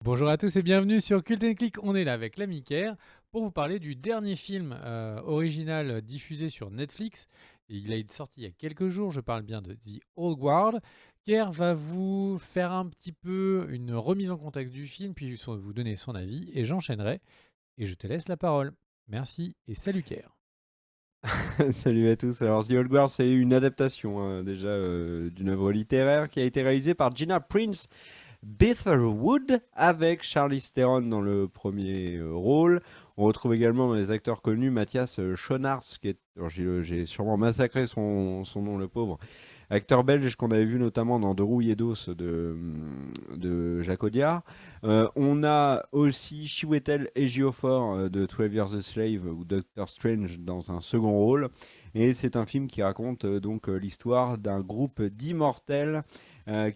Bonjour à tous et bienvenue sur Cult Click. On est là avec l'ami Kerr pour vous parler du dernier film original diffusé sur Netflix. Il a été sorti il y a quelques jours. Je parle bien de The Old Guard. Kerr va vous faire un petit peu une remise en contexte du film, puis vous donner son avis et j'enchaînerai. Et je te laisse la parole. Merci et salut Kerr. Salut à tous. Alors, The Old Guard, c'est une adaptation déjà d'une œuvre littéraire qui a été réalisée par Gina Prince Bitherwood avec Charlize Theron dans le premier rôle. On retrouve également dans les acteurs connus Mathias Schoenaerts, qui est, alors j'ai sûrement massacré son nom, le pauvre, acteur belge qu'on avait vu notamment dans De rouille et d'os de Jacques Audiard. On a aussi Chiwetel Ejiofor de 12 Years a Slave ou Doctor Strange dans un second rôle. Et c'est un film qui raconte l'histoire d'un groupe d'immortels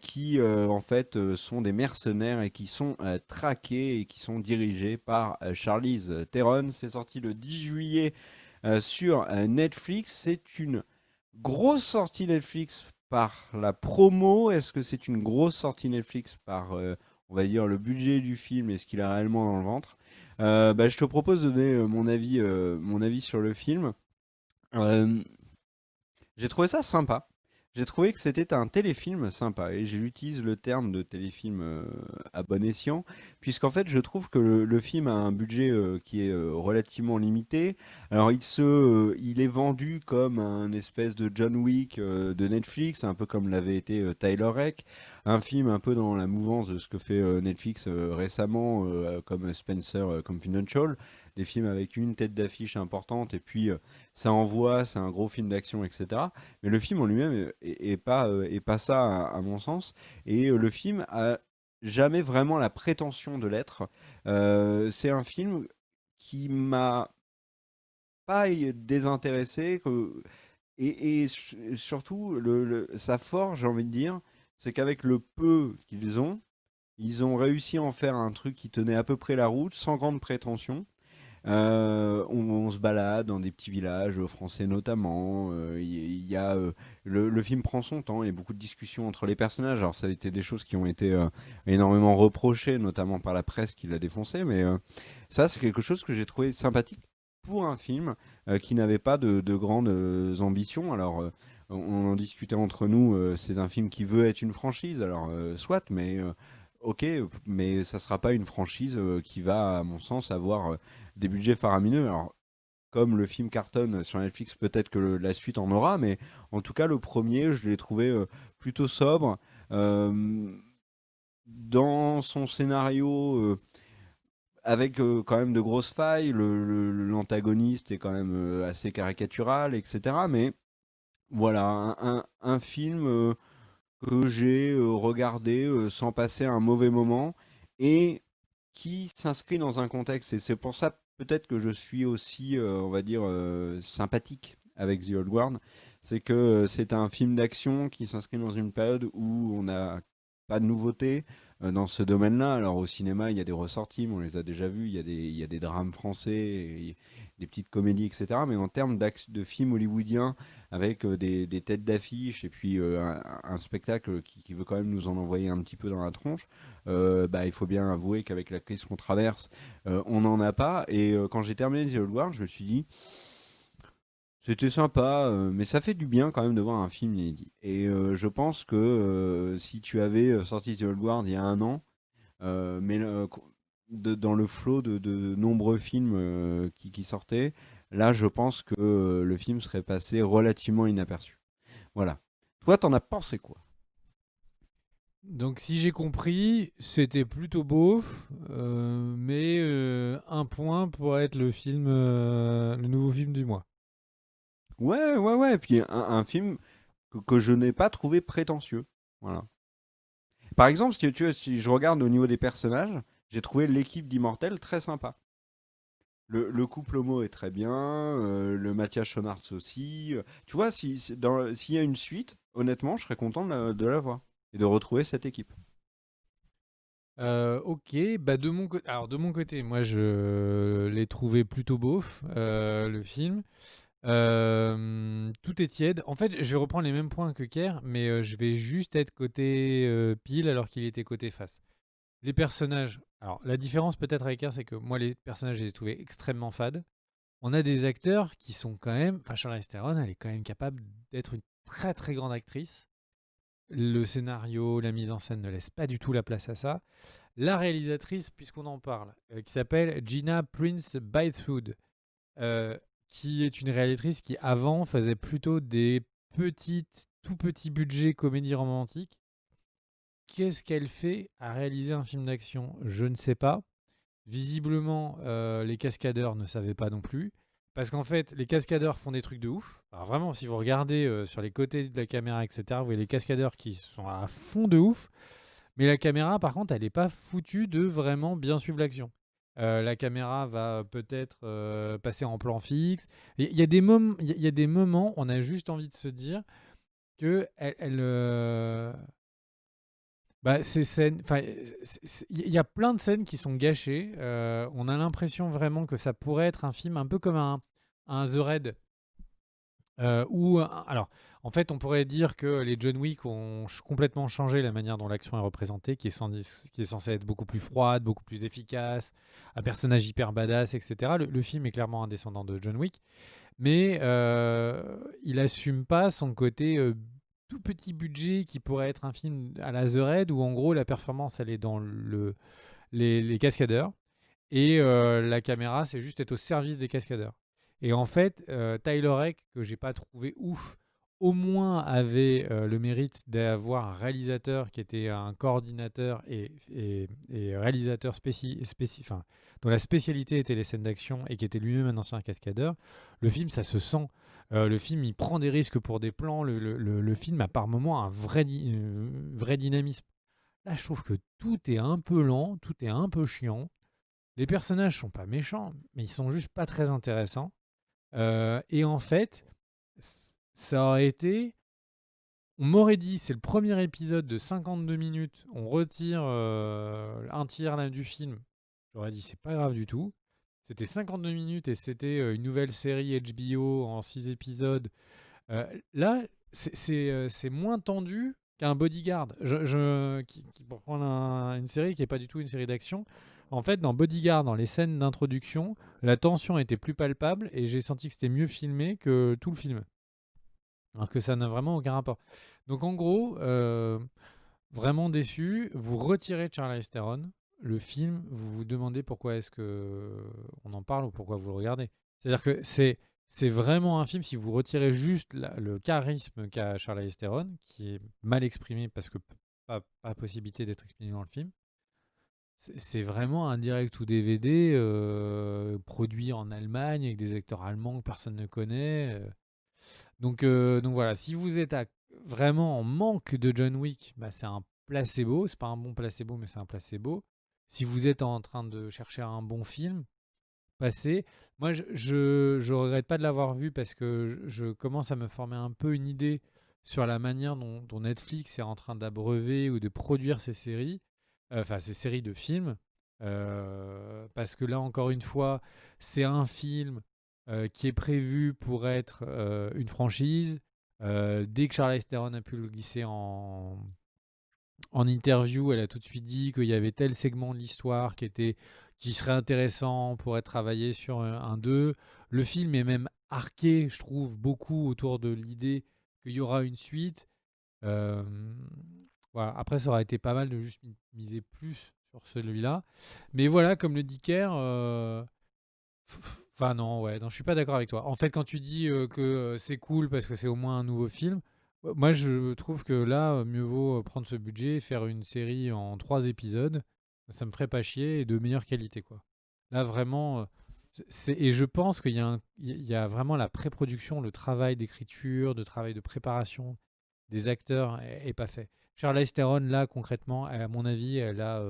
qui en fait sont des mercenaires et qui sont traqués et qui sont dirigés par Charlize Theron. C'est sorti le 10 juillet sur Netflix. C'est une grosse sortie Netflix par la promo. Est-ce que c'est une grosse sortie Netflix par, on va dire, le budget du film et ce qu'il a réellement dans le ventre? Je te propose de donner mon avis sur le film. Euh, j'ai trouvé ça sympa. J'ai trouvé que c'était un téléfilm sympa et j'utilise le terme de téléfilm à bon escient puisqu'en fait je trouve que le film a un budget qui est relativement limité. Alors il est vendu comme un espèce de John Wick de Netflix, un peu comme l'avait été Tyler Rake, un film un peu dans la mouvance de ce que fait Netflix récemment comme Spencer Confidential, des films avec une tête d'affiche importante et puis ça envoie, c'est un gros film d'action, etc. Mais le film en lui-même est pas ça à mon sens. Et le film a jamais vraiment la prétention de l'être. C'est un film qui m'a pas désintéressé. Surtout, sa force, j'ai envie de dire, c'est qu'avec le peu qu'ils ont, ils ont réussi à en faire un truc qui tenait à peu près la route, sans grande prétention. On se balade dans des petits villages français notamment. Le film prend son temps. Il y a beaucoup de discussions entre les personnages. Alors ça a été des choses qui ont été énormément reprochées, notamment par la presse qui l'a défoncé. Mais ça, c'est quelque chose que j'ai trouvé sympathique pour un film qui n'avait pas de grandes ambitions. Alors on en discutait entre nous. C'est un film qui veut être une franchise. Alors soit, mais ok, mais ça sera pas une franchise qui va, à mon sens, avoir des budgets faramineux. Alors, comme le film cartonne sur Netflix, peut-être que la suite en aura, mais en tout cas, le premier, je l'ai trouvé plutôt sobre. Euh, dans son scénario, avec quand même de grosses failles, l'antagoniste est quand même assez caricatural, etc. Mais voilà, un film que j'ai regardé sans passer un mauvais moment et qui s'inscrit dans un contexte. Et c'est pour ça peut-être que je suis aussi, on va dire, sympathique avec The Old Guard. C'est que c'est un film d'action qui s'inscrit dans une période où on n'a pas de nouveautés dans ce domaine-là. Alors au cinéma, il y a des ressorties, mais on les a déjà vus. Il y a des drames français, des petites comédies, etc. Mais en termes de films hollywoodiens avec des têtes d'affiche et puis un spectacle qui veut quand même nous en envoyer un petit peu dans la tronche, il faut bien avouer qu'avec la crise qu'on traverse, on n'en a pas. Et quand j'ai terminé The Old Guard, je me suis dit, c'était sympa, mais ça fait du bien quand même de voir un film inédit. Et je pense que si tu avais sorti The Old Guard il y a un an, mais dans le flot de nombreux films qui sortaient, là je pense que le film serait passé relativement inaperçu. Voilà. Toi, t'en as pensé quoi? Donc si j'ai compris, c'était plutôt beauf, mais un point pour être le nouveau film du mois. Ouais, ouais, ouais. Et puis un film que je n'ai pas trouvé prétentieux. Voilà. Par exemple, si je regarde au niveau des personnages, j'ai trouvé l'équipe d'Immortel très sympa. Le couple homo est très bien, le Mathias Schoenaerts aussi. Tu vois, s'il y a une suite, honnêtement, je serais content de la voir et de retrouver cette équipe. Ok, bah de mon côté, moi je l'ai trouvé plutôt beauf, le film. Tout est tiède. En fait, je vais reprendre les mêmes points que Kerr, mais je vais juste être côté pile alors qu'il était côté face. Les personnages. Alors, la différence peut-être avec R, c'est que moi, les personnages, je les ai trouvés extrêmement fades. On a des acteurs qui sont quand même. Enfin, Charlize Theron, elle est quand même capable d'être une très très grande actrice. Le scénario, la mise en scène ne laisse pas du tout la place à ça. La réalisatrice, puisqu'on en parle, qui s'appelle Gina Prince Bythewood, euh, qui est une réalisatrice qui avant faisait plutôt des tout petits budgets comédies romantiques. Qu'est-ce qu'elle fait à réaliser un film d'action? Je ne sais pas. Visiblement, les cascadeurs ne savaient pas non plus. Parce qu'en fait, les cascadeurs font des trucs de ouf. Alors vraiment, si vous regardez sur les côtés de la caméra, etc., vous voyez les cascadeurs qui sont à fond de ouf. Mais la caméra, par contre, elle n'est pas foutue de vraiment bien suivre l'action. La caméra va peut-être passer en plan fixe. Il y a des moments, on a juste envie de se dire que ces scènes, enfin, il y a plein de scènes qui sont gâchées. On a l'impression vraiment que ça pourrait être un film un peu comme un The Raid. Alors, en fait, on pourrait dire que les John Wick ont complètement changé la manière dont l'action est représentée, qui est censée être beaucoup plus froide, beaucoup plus efficace, un personnage hyper badass, etc. Le film est clairement un descendant de John Wick, mais il assume pas son côté tout petit budget qui pourrait être un film à la The Raid, où en gros la performance elle est dans les cascadeurs et la caméra c'est juste être au service des cascadeurs. Et en fait, Tyler Rake, que j'ai pas trouvé ouf, au moins avait le mérite d'avoir un réalisateur qui était un coordinateur et réalisateur enfin, dont la spécialité était les scènes d'action et qui était lui-même un ancien cascadeur. Le film, ça se sent. Le film, il prend des risques pour des plans. Le film a par moments un vrai dynamisme. Là, je trouve que tout est un peu lent, tout est un peu chiant. Les personnages sont pas méchants, mais ils sont juste pas très intéressants. Et en fait, ça aurait été. On m'aurait dit, c'est le premier épisode de 52 minutes, on retire un tiers là, du film. J'aurais dit, c'est pas grave du tout. C'était 52 minutes et c'était une nouvelle série HBO en 6 épisodes. Là, c'est moins tendu qu'un Bodyguard. Pour prendre une série qui n'est pas du tout une série d'action, en fait, dans Bodyguard, dans les scènes d'introduction, la tension était plus palpable et j'ai senti que c'était mieux filmé que tout le film. Alors que ça n'a vraiment aucun rapport. Donc en gros, vraiment déçu, vous retirez Charlize Theron, le film, vous vous demandez pourquoi est-ce que on en parle ou pourquoi vous le regardez. C'est-à-dire que c'est vraiment un film, si vous retirez juste le charisme qu'a Charlize Theron, qui est mal exprimé parce que pas possibilité d'être exprimé dans le film, c'est vraiment un direct ou DVD produit en Allemagne avec des acteurs allemands que personne ne connaît. Donc voilà, si vous êtes vraiment en manque de John Wick, bah, c'est un placebo. C'est pas un bon placebo, mais c'est un placebo. Si vous êtes en train de chercher un bon film, passez. Moi, je regrette pas de l'avoir vu parce que je commence à me former un peu une idée sur la manière dont Netflix est en train d'abreuver ou de produire ces séries, enfin ces séries de films. Parce que là, encore une fois, c'est un film qui est prévu pour être une franchise. Dès que Charlize Theron a pu le glisser en interview, elle a tout de suite dit qu'il y avait tel segment de l'histoire qui serait intéressant pour être travaillé sur un 2. Le film est même arqué, je trouve, beaucoup autour de l'idée qu'il y aura une suite. Euh, voilà. Après, ça aurait été pas mal de juste miser plus sur celui-là. Mais voilà, comme le dit Kerr, enfin non, ouais, non, je suis pas d'accord avec toi. En fait, quand tu dis que c'est cool parce que c'est au moins un nouveau film, moi je trouve que là, mieux vaut prendre ce budget, faire une série en 3 épisodes, ça me ferait pas chier et de meilleure qualité, quoi. Là, vraiment, et je pense il y a vraiment la pré-production, le travail d'écriture, de travail de préparation des acteurs est pas fait. Charlize Theron, là, concrètement, à mon avis, elle a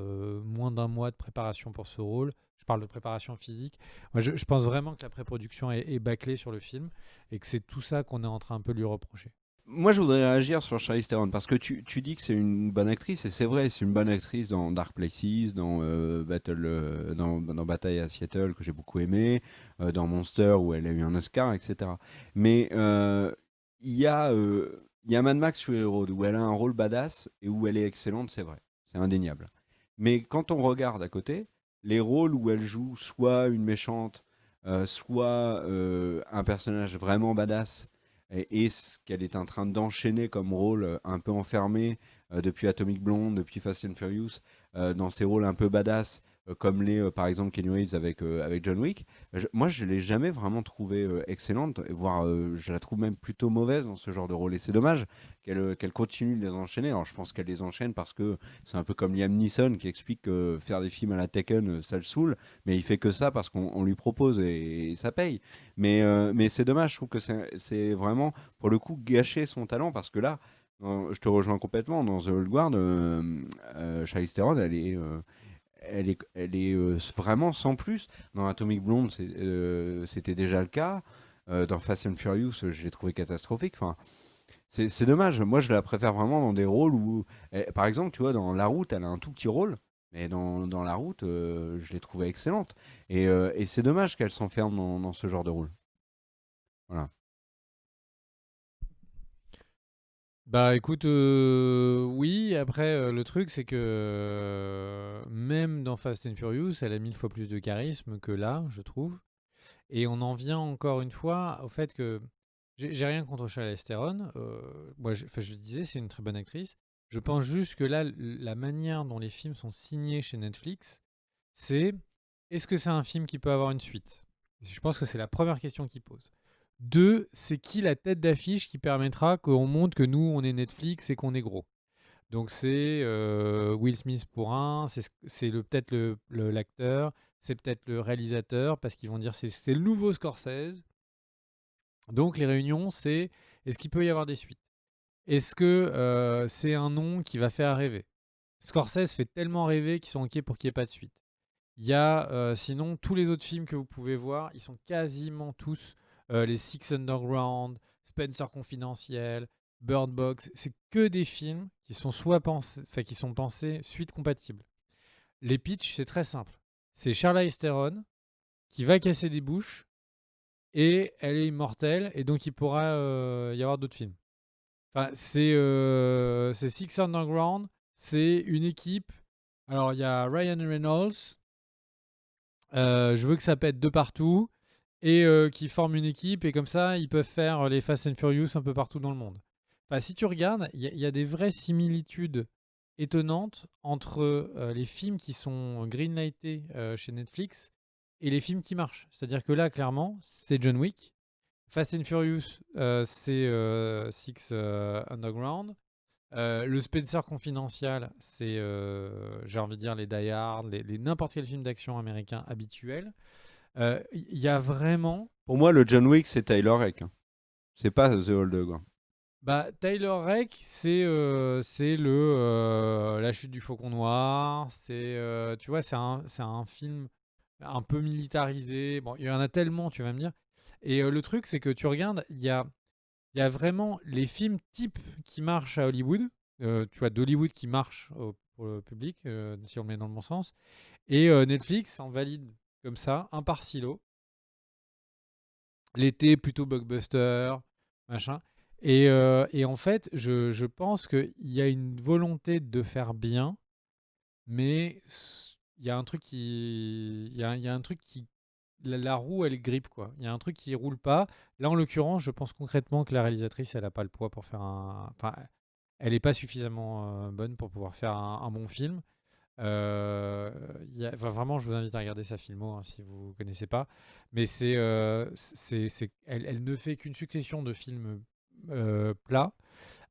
moins d'un mois de préparation pour ce rôle. Je parle de préparation physique. Moi, je pense vraiment que la pré-production est bâclée sur le film et que c'est tout ça qu'on est en train un peu de lui reprocher. Moi, je voudrais réagir sur Charlize Theron parce que tu dis que c'est une bonne actrice et c'est vrai, c'est une bonne actrice dans Dark Places, dans Bataille à Seattle que j'ai beaucoup aimé, dans Monster où elle a eu un Oscar, etc. Mais il y a Mad Max Fury Road où elle a un rôle badass et où elle est excellente, c'est vrai, c'est indéniable. Mais quand on regarde à côté, les rôles où elle joue soit une méchante, soit un personnage vraiment badass, et ce qu'elle est en train d'enchaîner comme rôle un peu enfermé depuis Atomic Blonde, depuis Fast and Furious, dans ces rôles un peu badass, comme les par exemple Keanu Reeves avec John Wick, moi je l'ai jamais vraiment trouvée excellente, voire je la trouve même plutôt mauvaise dans ce genre de rôle. Et c'est dommage qu'elle continue de les enchaîner. Alors je pense qu'elle les enchaîne parce que c'est un peu comme Liam Neeson qui explique que faire des films à la Taken, ça le saoule, mais il fait que ça parce qu'on lui propose et ça paye. Mais c'est dommage, je trouve que c'est vraiment, pour le coup, gâcher son talent parce que là, je te rejoins complètement. Dans The Old Guard, Charlize Theron, elle est vraiment sans plus. Dans Atomic Blonde, c'était déjà le cas. Dans Fast and Furious, je l'ai trouvé catastrophique. Enfin, c'est dommage. Moi, je la préfère vraiment dans des rôles où, par exemple, tu vois, dans La Route, elle a un tout petit rôle. Mais dans La Route, je l'ai trouvée excellente. Et c'est dommage qu'elle s'enferme dans ce genre de rôle. Voilà. Bah écoute, oui, après le truc c'est que même dans Fast and Furious, elle a 1000 fois plus de charisme que là, je trouve. Et on en vient encore une fois au fait que j'ai rien contre Charlize Theron. Moi, enfin, je disais, c'est une très bonne actrice. Je pense juste que là, la manière dont les films sont signés chez Netflix, c'est est-ce que c'est un film qui peut avoir une suite? Je pense que c'est la première question qu'ils posent. Deux, c'est qui la tête d'affiche qui permettra qu'on montre que nous, on est Netflix et qu'on est gros. Donc c'est Will Smith pour un, c'est peut-être l'acteur, c'est peut-être le réalisateur, parce qu'ils vont dire c'est le nouveau Scorsese. Donc les réunions, c'est est-ce qu'il peut y avoir des suites? Est-ce que c'est un nom qui va faire rêver? Scorsese fait tellement rêver qu'ils sont OK pour qu'il n'y ait pas de suite. Il y a sinon tous les autres films que vous pouvez voir, ils sont quasiment tous les Six Underground, Spencer Confidentiel, Bird Box. C'est que des films qui sont soit pensés, enfin qui sont pensés suite compatibles. Les pitchs, c'est très simple. C'est Charlize Theron qui va casser des bouches et elle est immortelle et donc il pourra y avoir d'autres films. Enfin, c'est Six Underground, c'est une équipe. Alors il y a Ryan Reynolds. Je veux que ça pète de partout et qui forment une équipe et comme ça ils peuvent faire les Fast and Furious un peu partout dans le monde. Enfin, si tu regardes, il y a des vraies similitudes étonnantes entre les films qui sont greenlightés chez Netflix et les films qui marchent. C'est-à-dire que là, clairement, c'est John Wick. Fast and Furious, c'est Six Underground. Le Spencer Confidential, c'est, j'ai envie de dire, les Die Hard, n'importe quel film d'action américain habituel. Il y a vraiment. Pour moi, le John Wick, c'est Tyler Rake, hein. C'est pas The Old Guard. Bah, Tyler Rake, c'est la chute du Faucon Noir. Tu vois, c'est un film un peu militarisé. Bon, il y en a tellement, tu vas me dire. Et le truc, c'est que tu regardes, il y a vraiment les films types qui marchent à Hollywood. Tu vois, d'Hollywood qui marchent pour le public, si on le met dans le bon sens. Et Netflix en valide comme ça, un par silo. L'été, plutôt blockbuster, machin. Et en fait, je pense qu'il y a une volonté de faire bien, mais il y a un truc qui. Il y a un truc qui. La roue, elle grippe, quoi. Il y a un truc qui roule pas. Là, en l'occurrence, je pense concrètement que la réalisatrice, elle n'a pas le poids pour faire un. Enfin, elle n'est pas suffisamment bonne pour pouvoir faire un bon film. Enfin, vraiment, je vous invite à regarder sa filmo hein, si vous ne connaissez pas. Mais elle ne fait qu'une succession de films plats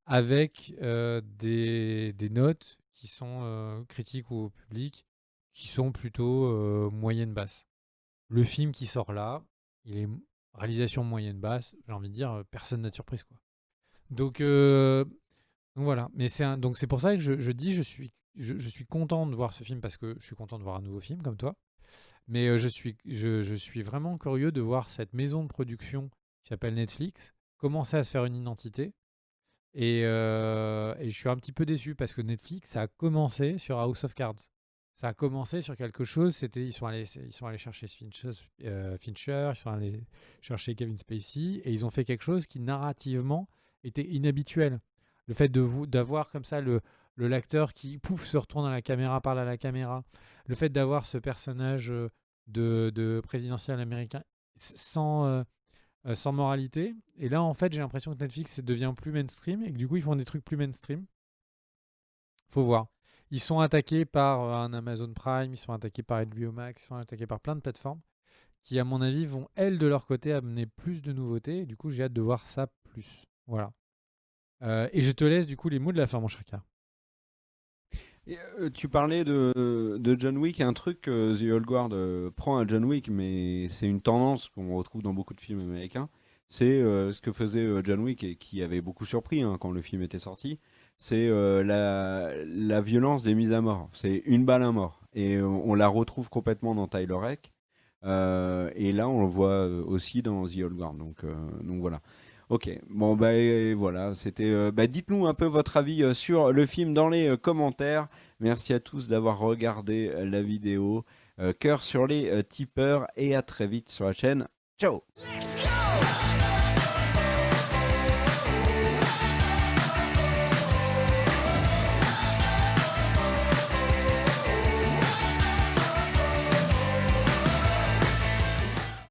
avec des notes qui sont critiques ou au public qui sont plutôt moyenne basse. Le film qui sort là, il est réalisation moyenne basse. J'ai envie de dire, personne n'a de surprise quoi. Donc voilà, mais donc c'est pour ça que je dis je suis content de voir ce film parce que je suis content de voir un nouveau film comme toi, mais je suis vraiment curieux de voir cette maison de production qui s'appelle Netflix commencer à se faire une identité et je suis un petit peu déçu parce que Netflix ça a commencé sur House of Cards, ça a commencé sur quelque chose, ils sont allés chercher Fincher, ils sont allés chercher Kevin Spacey et ils ont fait quelque chose qui narrativement était inhabituel. Le fait d'avoir comme ça l'acteur qui pouf se retourne à la caméra, parle à la caméra, le fait d'avoir ce personnage de présidentiel américain sans moralité. Et là, en fait, j'ai l'impression que Netflix devient plus mainstream et que du coup, ils font des trucs plus mainstream. Faut voir. Ils sont attaqués par un Amazon Prime, ils sont attaqués par HBO Max, ils sont attaqués par plein de plateformes qui, à mon avis, vont, elles, de leur côté, amener plus de nouveautés. Et du coup, j'ai hâte de voir ça plus. Voilà. Et je te laisse, du coup, les mots de la fin, mon cher K. Et, tu parlais de John Wick, un truc que The Old Guard prend à John Wick, mais c'est une tendance qu'on retrouve dans beaucoup de films américains. C'est ce que faisait John Wick et qui avait beaucoup surpris hein, quand le film était sorti. C'est la violence des mises à mort. C'est une balle, un mort. Et on la retrouve complètement dans Tyler Rake. Et là, on le voit aussi dans The Old Guard. Donc voilà. Ok, bon bah et voilà, c'était. Bah, dites-nous un peu votre avis sur le film dans les commentaires. Merci à tous d'avoir regardé la vidéo. Cœur sur les tipeurs et à très vite sur la chaîne. Ciao! Let's go!